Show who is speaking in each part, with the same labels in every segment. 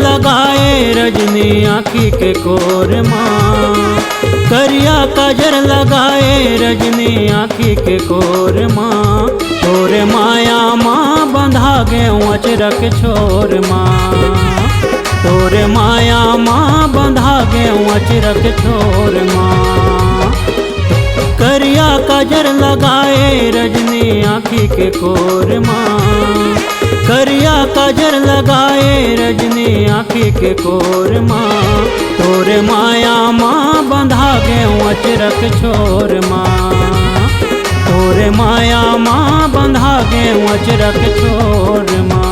Speaker 1: लगाए रजनी आँखी के कोर माँ। करिया काजर लगाए रजनी आँखी के कोर माँ। तोरे माया माँ बंधा गे अचरक छोर माँ। तोरे माया माँ बंधा गे अचरक छोर माँ। करिया काजर लगाए रजनी आँखी के कोर माँ। करिया काजर लगाए रजनी आँखी के कोर माँ। तोरे माया माँ बंधा गे अचरक छोर माँ। तोरे माया माँ बंधा गे अचरक छोर माँ।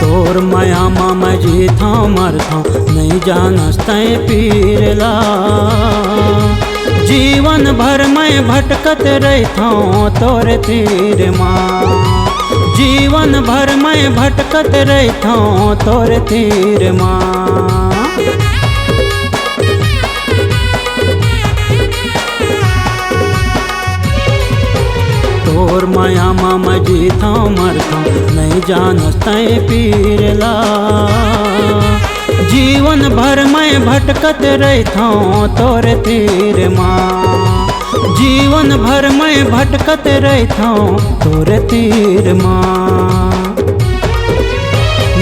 Speaker 1: तोर माया माँ मैं जीता मरता नहीं जानस तय पीरला। जीवन भर मैं भटकत रहता तोरे तीर माँ। जीवन भर मैं भटकत रहता तोरे तीर माँ। तोर माया माँ मैं जीता मरता नहीं जानस तय पीरला। जीवन भर मैं भटकत रहता तोरे तीर माँ। जीवन भर मैं भटकत रहता तोरे तीर माँ।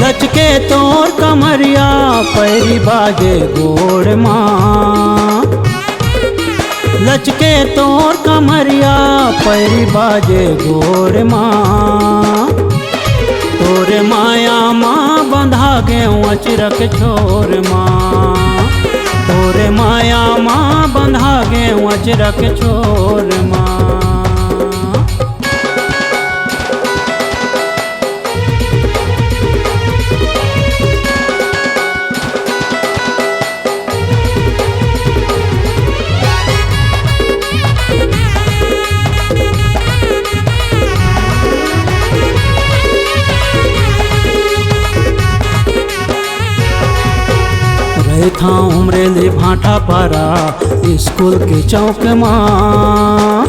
Speaker 1: लचके तोर कमरिया पैरी बाजे गोड़ माँ। लचके तोर कमरिया पैरी बाजे गोर माँ। तोरे माया माँ बंधा गे अचरक छोर माँ। तोरे माया माँ बंधा गे अचरक छोर माँ। था उमरेली भाटा पारा स्कूल के चौक माँ।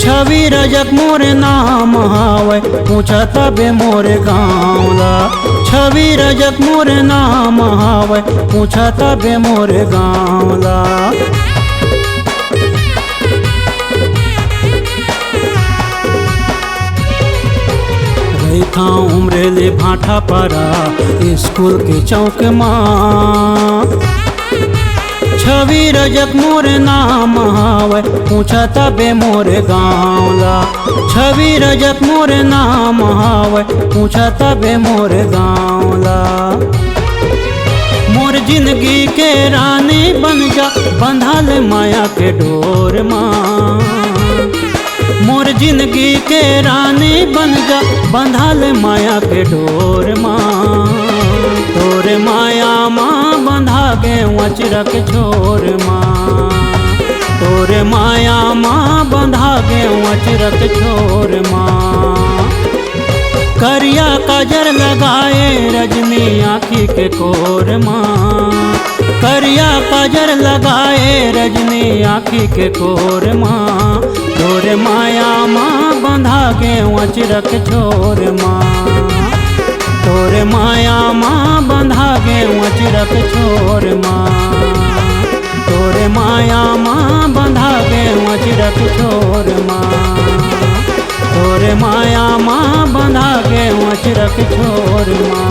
Speaker 1: छवि रजक मोरे नाम हावे पूछा तबे मोरे गाँवला। छवि रजक मोरे नाम हावे पूछा तबे मोरे गाँवला। था उमरेली भाटा पारा स्कूल के चौक माँ। छवि रजक मोरे नाम हावे पूछा तबे मोरे गाँवला। छवि रजक मोरे नाम हावे पूछा तबे मोरे गाँवला। मोर जिंदगी के रानी बन जा बंधा ले माया के डोर माँ। मोर जिंदगी के रानी बन जा बंधा ले माया के डोर माँ। तोरे माया माँ बंधा गे अचरक छोर माँ। तोरे माया माँ बंधा गे अचरक छोर माँ। करिया काजर लगाए रजनी आँखी के कोर माँ। करिया काजर लगाए रजनी आँखी के कोर माँ। तोरे माया माँ बंधा गे अचरक छोर माँ। तोरे माया माँ बंधा गे अचरक छोर माँ। तोरे माया माँ बंधा गे अचरक छोर माँ। तोरे माया माँ बंधा गे अचरक छोर माँ।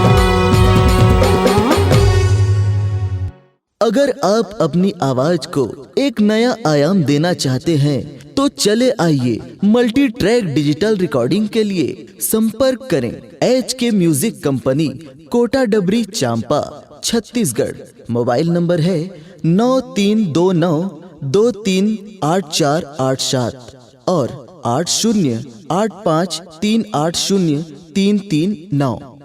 Speaker 2: अगर आप अपनी आवाज को एक नया आयाम देना चाहते हैं तो चले आइए मल्टी ट्रैक डिजिटल रिकॉर्डिंग के लिए संपर्क करें HK म्यूजिक कंपनी, कोटा डबरी, चांपा, छत्तीसगढ़। मोबाइल नंबर है 9329238487 और 8085380339।